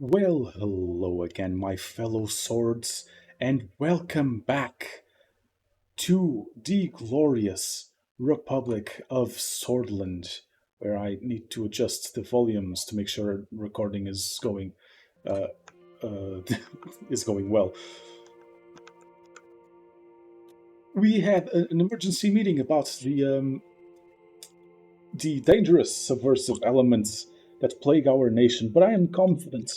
Well, hello again, my fellow swords, and welcome back to the glorious Republic of Swordland, where I need to adjust the volumes to make sure recording is going uh, uh, is going well. We had an emergency meeting about the dangerous subversive elements that plague our nation, but I am confident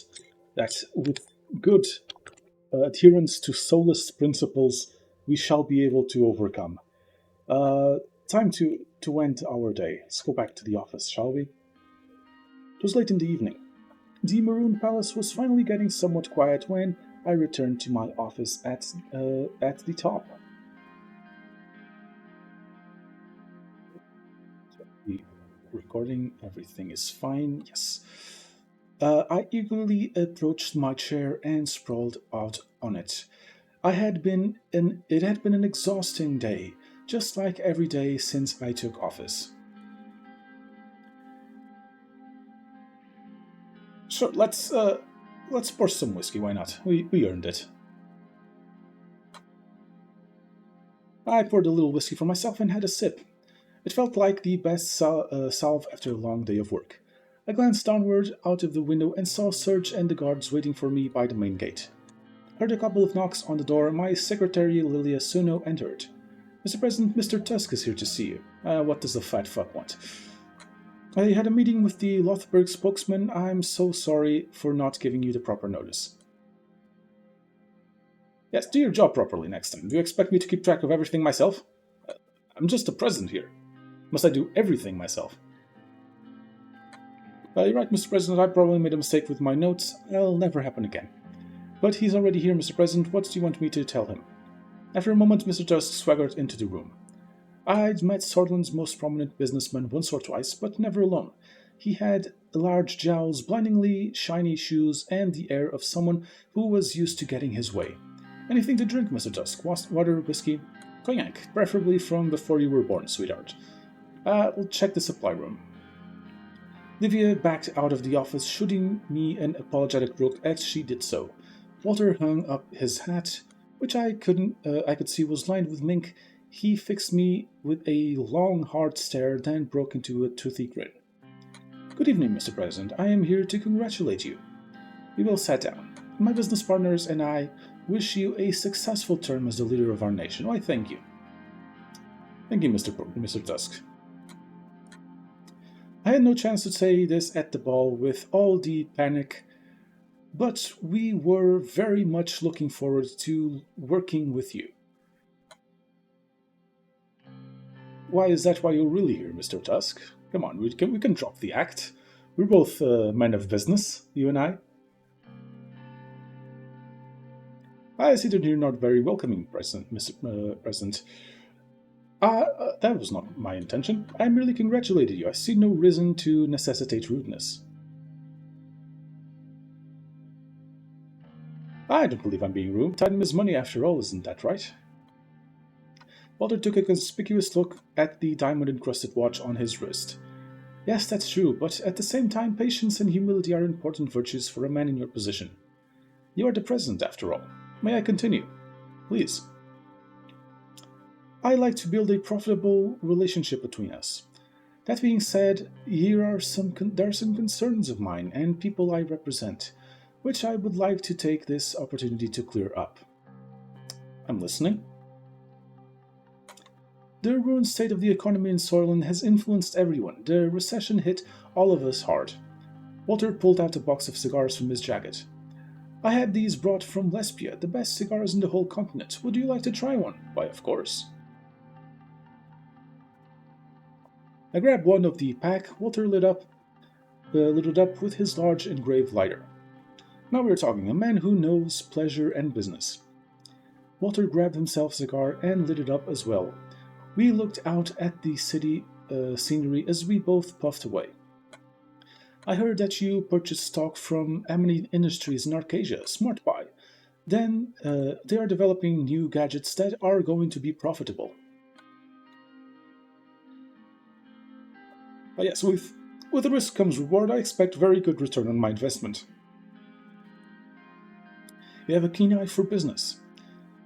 that with good adherence to soulless principles, we shall be able to overcome. Uh, Time to end our day. Let's go back to the office, shall we? It was late in the evening. The Maroon Palace was finally getting somewhat quiet when I returned to my office at the top. The recording, everything is fine. Yes. I eagerly approached my chair and sprawled out on it. It had been an exhausting day, just like every day since I took office. Sure, let's pour some whiskey. Why not? We earned it. I poured a little whiskey for myself and had a sip. It felt like the best salve after a long day of work. I glanced downward out of the window and saw Serge and the guards waiting for me by the main gate. Heard a couple of knocks on the door. My secretary Lilia Suno entered. Mr. President, Mr. Tusk is here to see you. What does the fat fuck want? I had a meeting with the Lothburg spokesman. I'm so sorry for not giving you the proper notice. Yes, do your job properly next time. Do you expect me to keep track of everything myself? I'm just the president here. Must I do everything myself? You're right, Mr. President. I probably made a mistake with my notes. It'll never happen again. But he's already here, Mr. President. What do you want me to tell him? After a moment, Mr. Tusk swaggered into the room. I'd met Sordland's most prominent businessman once or twice, but never alone. He had large jowls, blindingly shiny shoes, and the air of someone who was used to getting his way. Anything to drink, Mr. Tusk? Water, whiskey? Cognac, preferably from before you were born, sweetheart. We'll check the supply room. Livia backed out of the office, shooting me an apologetic look as she did so. Walter hung up his hat, which I could see was lined with mink. He fixed me with a long, hard stare, then broke into a toothy grin. Good evening, Mr. President. I am here to congratulate you. We will sit down. My business partners and I wish you a successful term as the leader of our nation. Why, thank you. Thank you, Mr. Tusk. I had no chance to say this at the ball with all the panic, but we were very much looking forward to working with you. Why is that why you're really here, Mr. Tusk? Come on, we can drop the act. We're both men of business, you and I. I see that you're not very welcoming, Mr. President. That was not my intention. I merely congratulated you. I see no reason to necessitate rudeness. I don't believe I'm being rude. Time is money after all, isn't that right? Walter took a conspicuous look at the diamond-encrusted watch on his wrist. Yes, that's true, but at the same time, patience and humility are important virtues for a man in your position. You are the president, after all. May I continue? Please. I like to build a profitable relationship between us. That being said, there are some concerns of mine and people I represent, which I would like to take this opportunity to clear up. I'm listening. The ruined state of the economy in Soylent has influenced everyone. The recession hit all of us hard. Walter pulled out a box of cigars from his jacket. I had these brought from Lesbia, the best cigars in the whole continent. Would you like to try one? Why, of course. I grabbed one of the pack. Walter lit it up with his large engraved lighter. Now we're talking, a man who knows pleasure and business. Walter grabbed himself a cigar and lit it up as well. We looked out at the city scenery as we both puffed away. I heard that you purchased stock from Amity Industries in Arcadia. Smart buy. Then they are developing new gadgets that are going to be profitable. But yes, with the risk comes reward. I expect very good return on my investment. You have a keen eye for business.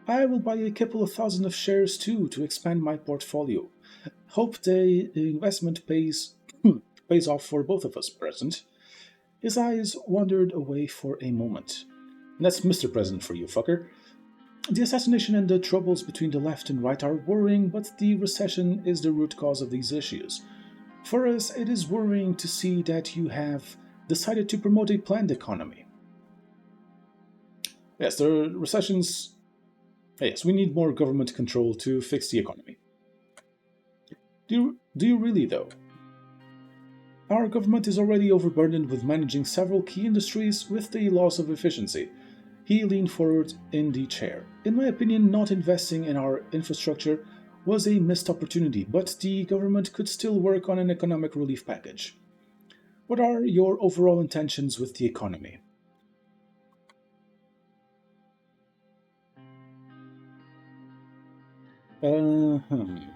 I will buy a couple of thousand of shares too to expand my portfolio. Hope the investment pays off for both of us, President. His eyes wandered away for a moment. And that's Mr. President for you, fucker. The assassination and the troubles between the left and right are worrying, but the recession is the root cause of these issues. For us, it is worrying to see that you have decided to promote a planned economy. Yes, the recessions. Yes, we need more government control to fix the economy. Do you really, though? Our government is already overburdened with managing several key industries with the loss of efficiency. He leaned forward in the chair. In my opinion, not investing in our infrastructure was a missed opportunity, but the government could still work on an economic relief package. What are your overall intentions with the economy?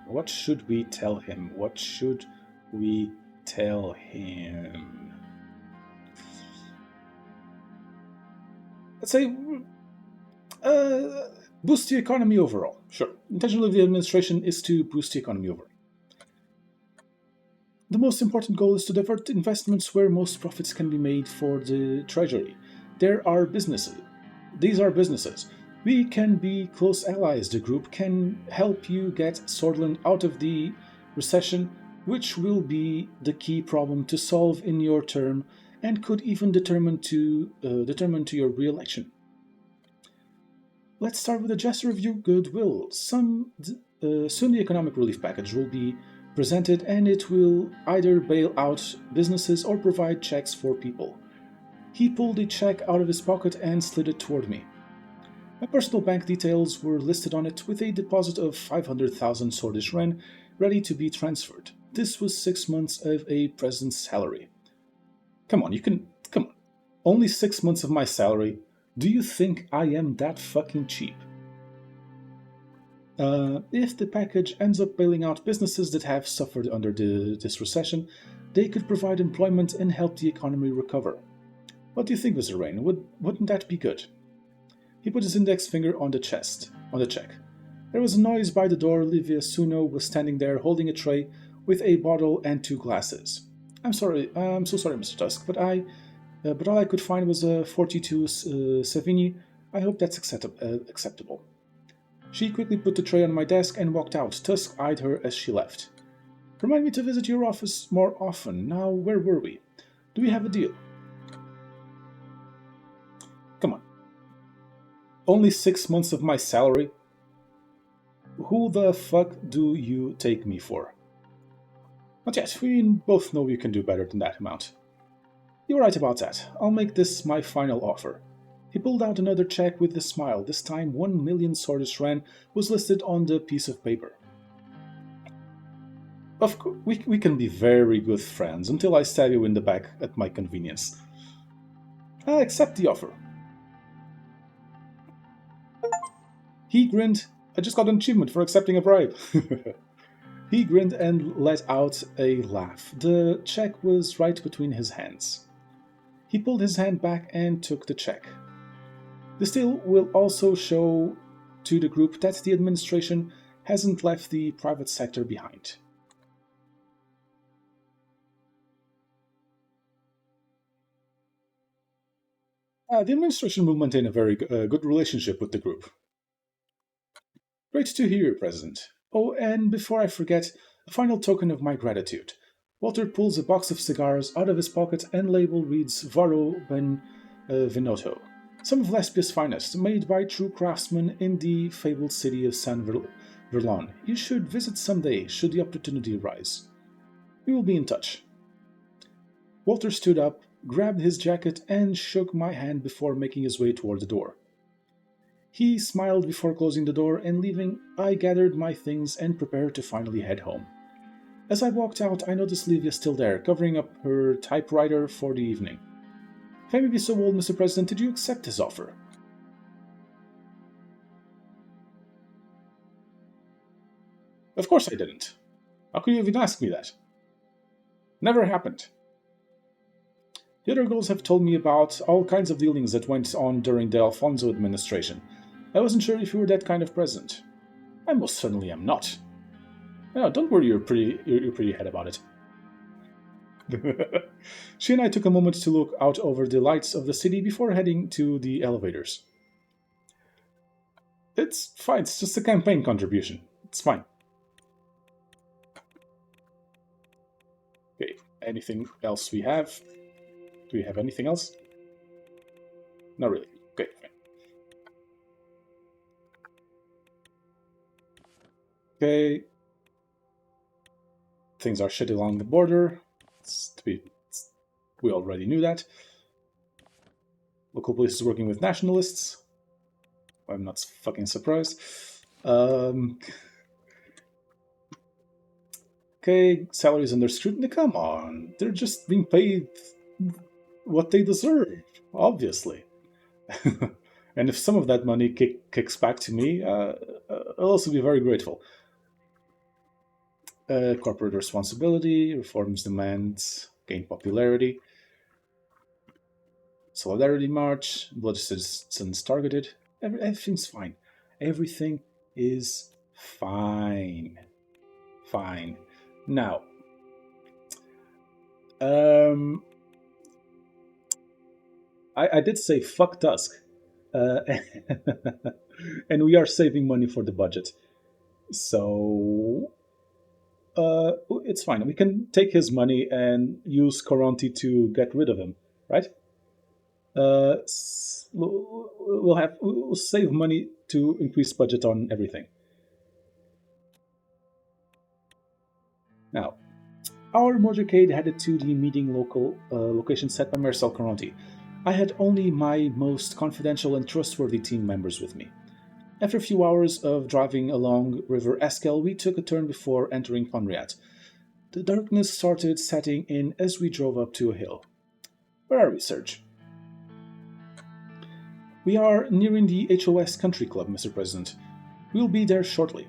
What should we tell him? What should we tell him? Let's say, uh, boost the economy overall. Sure. Intention of the administration is to boost the economy overall. The most important goal is to divert investments where most profits can be made for the treasury. There are businesses. These are businesses. We can be close allies. The group can help you get Swordland out of the recession, which will be the key problem to solve in your term and could even determine to your re-election. Let's start with a gesture of your goodwill. Soon the economic relief package will be presented and it will either bail out businesses or provide checks for people. He pulled a check out of his pocket and slid it toward me. My personal bank details were listed on it with a deposit of 500,000 Swordish Ren ready to be transferred. This was 6 months of a president's salary. Come on, come on. Only 6 months of my salary. Do you think I am that fucking cheap? If the package ends up bailing out businesses that have suffered under this recession, they could provide employment and help the economy recover. What do you think, Mr. Rain? Wouldn't that be good? He put his index finger on the check. There was a noise by the door. Livia Suno was standing there holding a tray with a bottle and two glasses. I'm so sorry, Mr. Tusk, but all I could find was a 42 Savigny. I hope that's acceptable. She quickly put the tray on my desk and walked out. Tusk eyed her as she left. Remind me to visit your office more often. Now, where were we? Do we have a deal? Come on. Only 6 months of my salary? Who the fuck do you take me for? Not yet. We both know you can do better than that amount. You're right about that. I'll make this my final offer. He pulled out another check with a smile. This time 1,000,000 Swordish Ren was listed on the piece of paper. Of course, we can be very good friends until I stab you in the back at my convenience. I accept the offer. He grinned. I just got an achievement for accepting a bribe. He grinned and let out a laugh. The check was right between his hands. He pulled his hand back and took the check. This deal will also show to the group that the administration hasn't left the private sector behind. The administration will maintain a very good relationship with the group. Great to hear, President. Oh, and before I forget, a final token of my gratitude. Walter pulls a box of cigars out of his pocket and label reads Varo Ben Vinotto. Some of Lespia's finest, made by true craftsmen in the fabled city of San Verlon. You should visit someday, should the opportunity arise. We will be in touch. Walter stood up, grabbed his jacket, and shook my hand before making his way toward the door. He smiled before closing the door, and leaving, I gathered my things and prepared to finally head home. As I walked out, I noticed Livia still there, covering up her typewriter for the evening. If I may be so bold, Mr. President, did you accept his offer? Of course I didn't. How could you even ask me that? Never happened. The other girls have told me about all kinds of dealings that went on during the Alfonso administration. I wasn't sure if you were that kind of president. I most certainly am not. No, don't worry your pretty head about it. She and I took a moment to look out over the lights of the city before heading to the elevators. It's fine, it's just a campaign contribution. It's fine. Okay, anything else we have? Do we have anything else? Not really. Okay, fine. Okay. Things are shitty along the border. We already knew that. Local police is working with nationalists. I'm not fucking surprised. Okay, salaries under scrutiny. Come on, they're just being paid what they deserve, obviously. And if some of that money kicks back to me, I'll also be very grateful. Corporate responsibility, reforms demands, gain popularity. Solidarity March, blood citizens targeted. Everything's fine. Everything is fine. Fine. Now, I did say fuck Tusk, and we are saving money for the budget, so it's fine. We can take his money and use Coronti to get rid of him, right? We'll save money to increase budget on everything. Now, our motorcade headed to the meeting location set by Marcel Coronti. I had only my most confidential and trustworthy team members with me. After a few hours of driving along River Eskel, we took a turn before entering Conriat. The darkness started setting in as we drove up to a hill. Where are we, Serge? We are nearing the HOS Country Club, Mr. President. We'll be there shortly.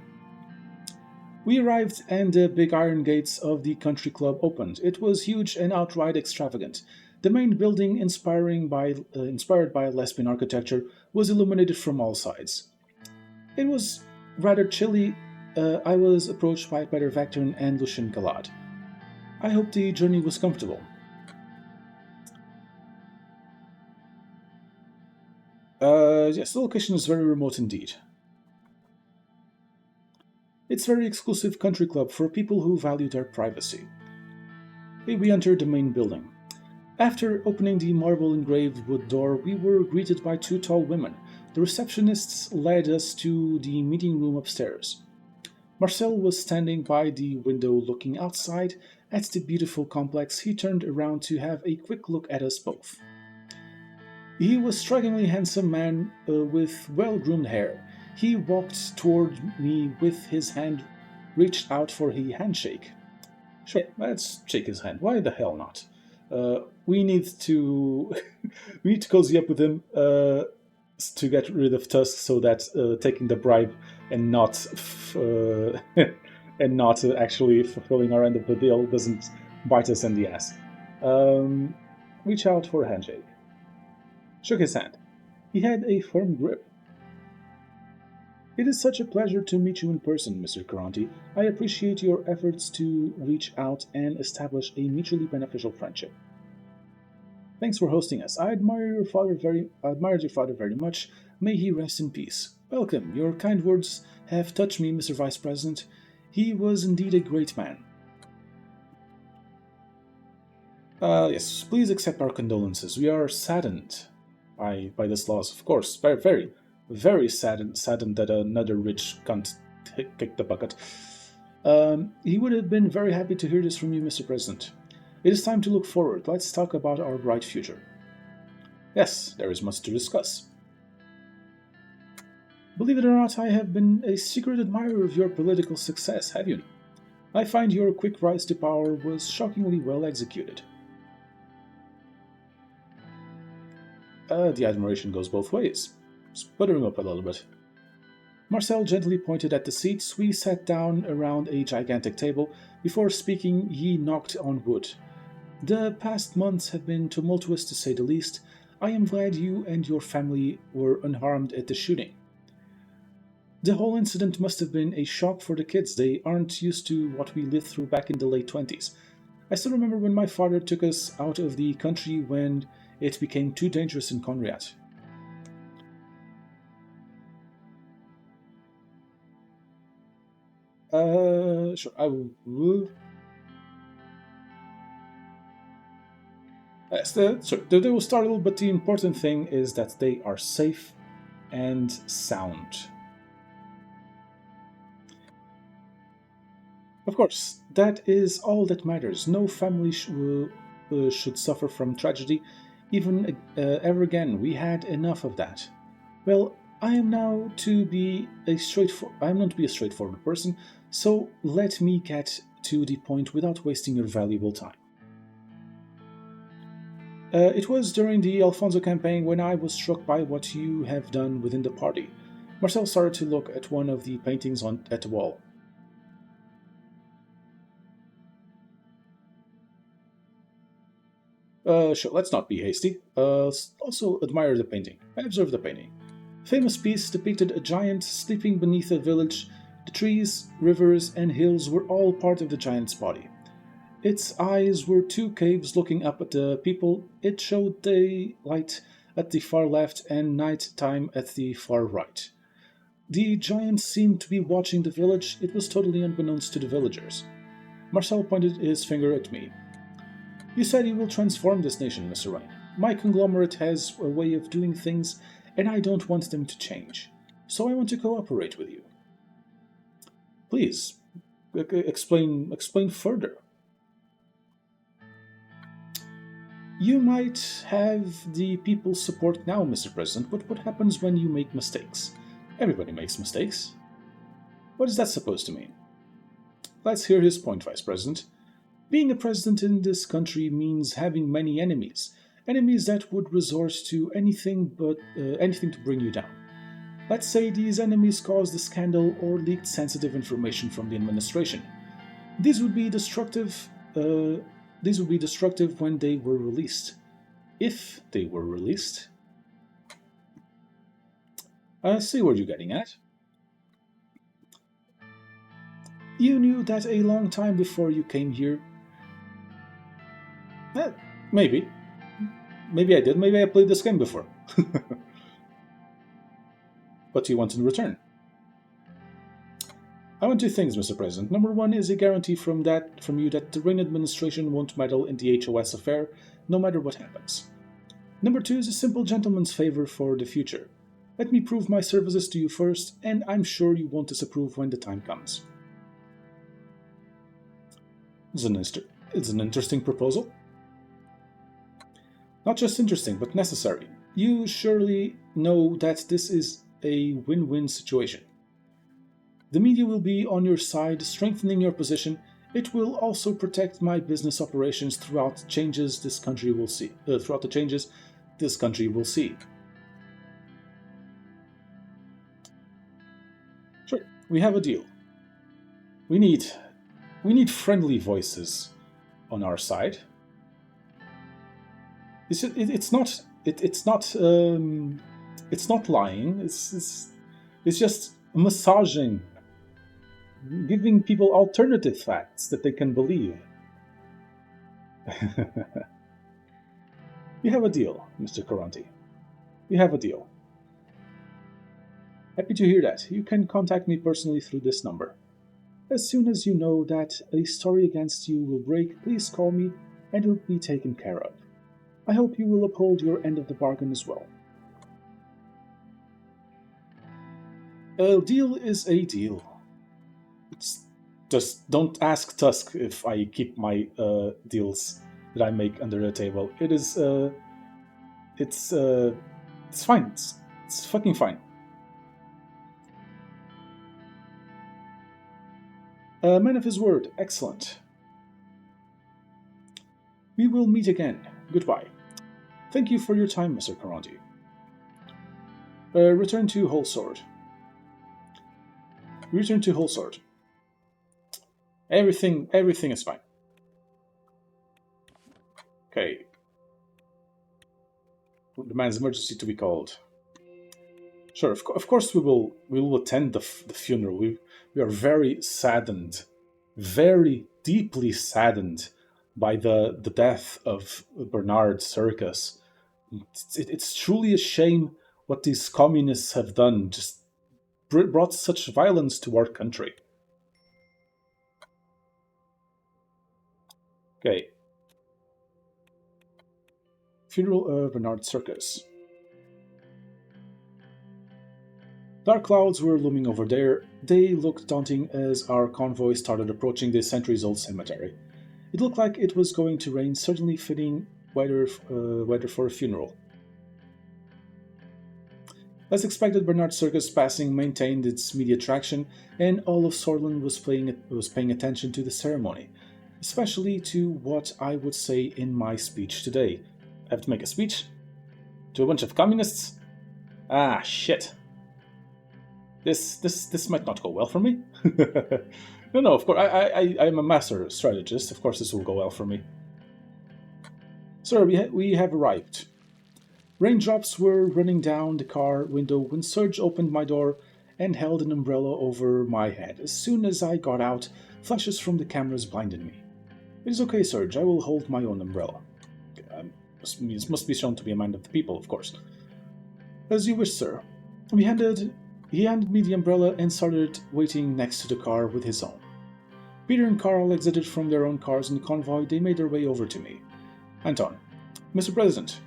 We arrived and the big iron gates of the country club opened. It was huge and outright extravagant. The main building, inspired by lesbian architecture, was illuminated from all sides. It was rather chilly. I was approached by Peter Vectorn and Lucien Galad. I hope the journey was comfortable. Yes, the location is very remote indeed. It's a very exclusive country club for people who value their privacy. We entered the main building. After opening the marble engraved wood door, we were greeted by two tall women. The receptionists led us to the meeting room upstairs. Marcel was standing by the window looking outside at the beautiful complex. He turned around to have a quick look at us both. He was a strikingly handsome man with well-groomed hair. He walked toward me with his hand reached out for a handshake. Sure, let's shake his hand. Why the hell not? We need to we need to cozy up with him to get rid of Tusk, so that taking the bribe and not and not actually fulfilling our end of the deal doesn't bite us in the ass. Reach out for a handshake. Shook his hand. He had a firm grip. It is such a pleasure to meet you in person, Mr. Caranti. I appreciate your efforts to reach out and establish a mutually beneficial friendship. Thanks for hosting us. I admired your father very much. May he rest in peace. Welcome. Your kind words have touched me, Mr. Vice President. He was indeed a great man. Yes, please accept our condolences. We are saddened by this loss, of course. Very saddened that another rich cunt kicked the bucket. He would have been very happy to hear this from you, Mr. President. It is time to look forward. Let's talk about our bright future. Yes, there is much to discuss. Believe it or not, I have been a secret admirer of your political success, have you? I find your quick rise to power was shockingly well executed. The admiration goes both ways. Sputtering him up a little bit. Marcel gently pointed at the seats. We sat down around a gigantic table. Before speaking, he knocked on wood. The past months have been tumultuous to say the least. I am glad you and your family were unharmed at the shooting. The whole incident must have been a shock for the kids. They aren't used to what we lived through back in the late 20s. I still remember when my father took us out of the country when it became too dangerous in Conrad. Sure, I will. Yes, they will startle, but the important thing is that they are safe and sound. Of course, that is all that matters. No family should suffer from tragedy, even ever again. We had enough of that. Well, I am now to be a straightforward. I am not to be a straightforward person, so let me get to the point without wasting your valuable time. It was during the Alfonso campaign when I was struck by what you have done within the party. Marcel started to look at one of the paintings at the wall. Sure, let's not be hasty. Also admire the painting. I observed the painting. Famous piece depicted a giant sleeping beneath a village. The trees, rivers, and hills were all part of the giant's body. Its eyes were two caves looking up at the people. It showed daylight at the far left and night time at the far right. The giant seemed to be watching the village. It was totally unbeknownst to the villagers. Marcel pointed his finger at me. You said you will transform this nation, Mr. Ryan. My conglomerate has a way of doing things, and I don't want them to change. So I want to cooperate with you. Please, explain further. You might have the people's support now, Mr. President, but what happens when you make mistakes? Everybody makes mistakes. What is that supposed to mean? Let's hear his point, Vice President. Being a president in this country means having many enemies, enemies that would resort to anything to bring you down. Let's say these enemies caused a scandal or leaked sensitive information from the administration. These would be destructive. These would be destructive when they were released. If they were released. I see where you're getting at. You knew that a long time before you came here. Maybe. Maybe I did. Maybe I played this game before. What do you want in return? I want two things, Mr. President. Number one is a guarantee from you that the Rain administration won't meddle in the HOS affair, no matter what happens. Number two is a simple gentleman's favor for the future. Let me prove my services to you first, and I'm sure you won't disapprove when the time comes. It's an interesting proposal. Not just interesting, but necessary. You surely know that this is a win-win situation. The media will be on your side, strengthening your position. It will also protect my business operations throughout the changes this country will see. Sure, we have a deal. We need friendly voices on our side. It's not lying. It's just massaging, giving people alternative facts that they can believe. We have a deal, Mr. Caranti. We have a deal. Happy to hear that. You can contact me personally through this number. As soon as you know that a story against you will break, please call me and it'll be taken care of. I hope you will uphold your end of the bargain as well. A deal is a deal. Just don't ask Tusk if I keep my deals that I make under the table. It's fine. It's fucking fine. A man of his word. Excellent. We will meet again. Goodbye. Thank you for your time, Mr. Caranti. Return to Whole Sword. Return to Whole Sword. Everything is fine. Okay. Demands emergency to be called. Sure, of course we will attend the funeral. We are very saddened, very deeply saddened by the death of Bernard Circus. It's truly a shame what these communists have done. Just brought such violence to our country. Okay, funeral of Bernard Circus. Dark clouds were looming over there. They looked daunting as our convoy started approaching the centuries-old cemetery. It looked like it was going to rain, certainly fitting weather for a funeral. As expected, Bernard Circus passing maintained its media traction, and all of Sorlin was paying attention to the ceremony, especially to what I would say in my speech today. I have to make a speech? To a bunch of communists? Ah, shit. This might not go well for me. No, of course, I'm a master strategist. Of course, this will go well for me. Sir, we have arrived. Raindrops were running down the car window when Serge opened my door and held an umbrella over my head. As soon as I got out, flashes from the cameras blinded me. It is okay, Serge. I will hold my own umbrella. This must be shown to be a man of the people, of course. As you wish, sir. He handed me the umbrella and started waiting next to the car with his own. Peter and Carl exited from their own cars in the convoy. They made their way over to me. Anton, Mr. President,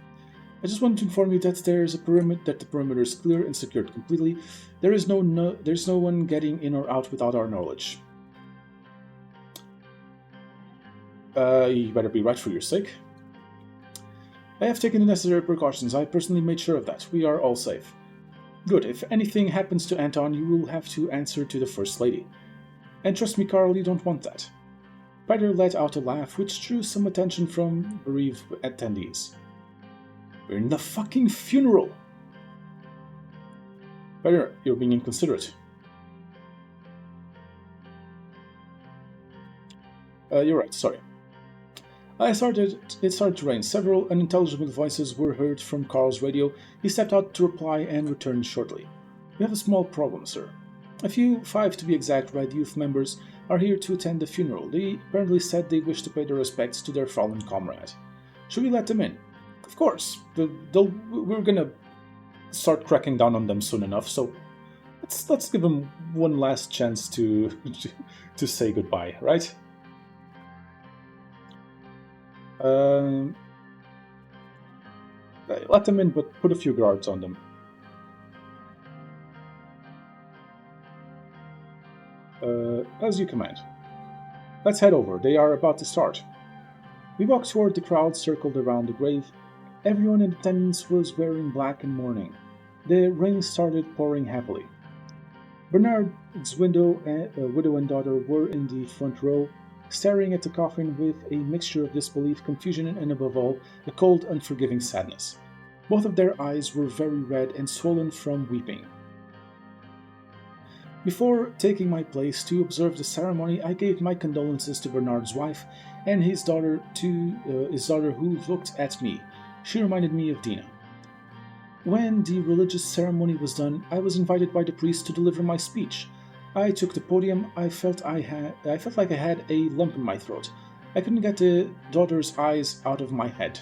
I just wanted to inform you that the perimeter is clear and secured completely. There's no one getting in or out without our knowledge. You better be right for your sake. I have taken the necessary precautions. I personally made sure of that. We are all safe. Good. If anything happens to Anton, you will have to answer to the First Lady. And trust me, Carl, you don't want that. Peter let out a laugh, which drew some attention from bereaved attendees. We're in the fucking funeral! Peter, you're being inconsiderate. You're right, sorry. It started to rain. Several unintelligible voices were heard from Carl's radio. He stepped out to reply and returned shortly. We have a small problem, sir. A few, 5 to be exact, Red Youth members are here to attend the funeral. They apparently said they wish to pay their respects to their fallen comrade. Should we let them in? Of course. We're gonna start cracking down on them soon enough, so let's give them one last chance to say goodbye, right? Let them in, but put a few guards on them. As you command. Let's head over. They are about to start. We walked toward the crowd circled around the grave. Everyone in attendance was wearing black and mourning. The rain started pouring heavily. Bernard's widow and daughter were in the front row, staring at the coffin with a mixture of disbelief, confusion, and above all, a cold, unforgiving sadness. Both of their eyes were very red and swollen from weeping. Before taking my place to observe the ceremony, I gave my condolences to Bernard's wife and his daughter who looked at me. She reminded me of Dina. When the religious ceremony was done, I was invited by the priest to deliver my speech. I took the podium. I felt like I had a lump in my throat. I couldn't get the daughter's eyes out of my head.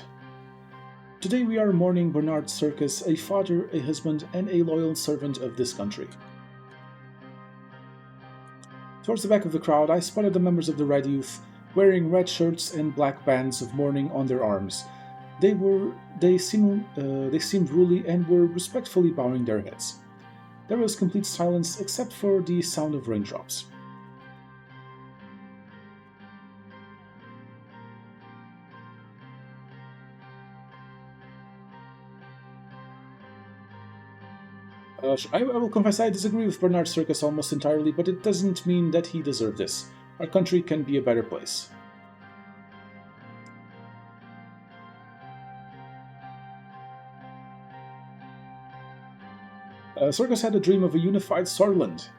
Today we are mourning Bernard Circus, a father, a husband, and a loyal servant of this country. Towards the back of the crowd, I spotted the members of the Red Youth, wearing red shirts and black bands of mourning on their arms. They seemed ruly and were respectfully bowing their heads. There was complete silence except for the sound of raindrops. I will confess I disagree with Bernard Circus almost entirely, but it doesn't mean that he deserved this. Our country can be a better place. Circus had a dream of a unified Sorland.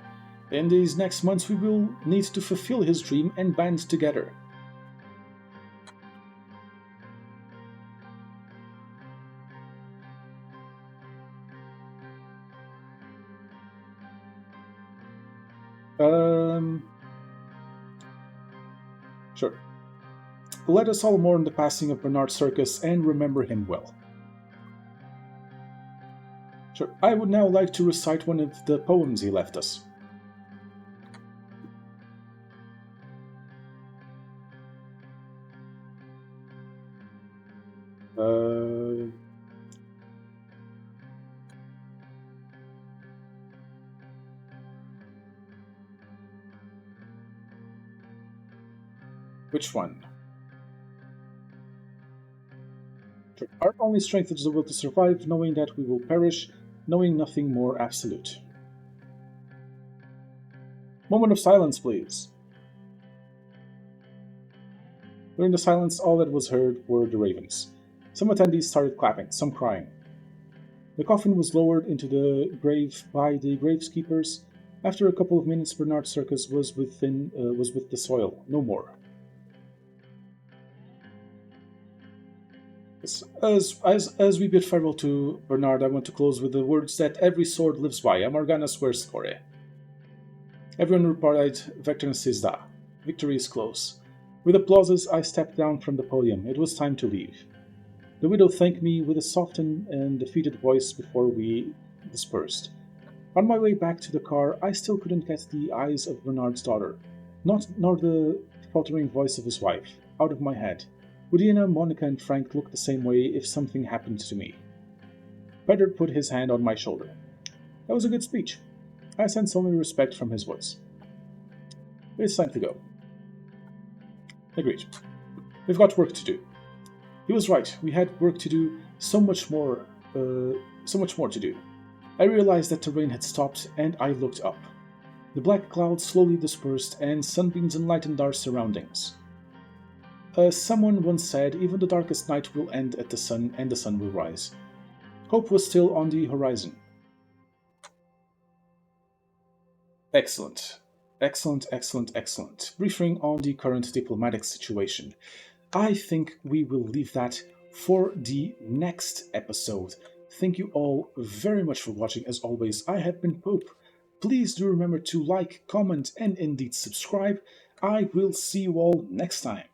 In these next months we will need to fulfill his dream and band together. Um, sure. Let us all mourn the passing of Bernard Circus and remember him well. Sure. I would now like to recite one of the poems he left us. Uh, which one? Sure. Our only strength is the will to survive, knowing that we will perish, knowing nothing more absolute. Moment of silence, please. During the silence, all that was heard were the ravens. Some attendees started clapping, some crying. The coffin was lowered into the grave by the gravekeepers. After a couple of minutes, Bernard Circus was with the soil, no more. As we bid farewell to Bernard, I want to close with the words that every sword lives by. Amargana swears core. Everyone replied, Vector and Sizda. Victory is close. With applauses, I stepped down from the podium. It was time to leave. The widow thanked me with a softened and defeated voice before we dispersed. On my way back to the car, I still couldn't get the eyes of Bernard's daughter, nor the faltering voice of his wife, out of my head. Would Iana, Monica, and Frank look the same way if something happened to me? Pedro put his hand on my shoulder. That was a good speech. I sensed only respect from his voice. It's time to go. Agreed. We've got work to do. He was right. We had work to do, so much more to do. I realized that the rain had stopped, and I looked up. The black clouds slowly dispersed, and sunbeams enlightened our surroundings. Someone once said, even the darkest night will end at the sun, and the sun will rise. Hope was still on the horizon. Excellent. Excellent. Briefing on the current diplomatic situation. I think we will leave that for the next episode. Thank you all very much for watching. As always, I have been Pope. Please do remember to like, comment, and indeed subscribe. I will see you all next time.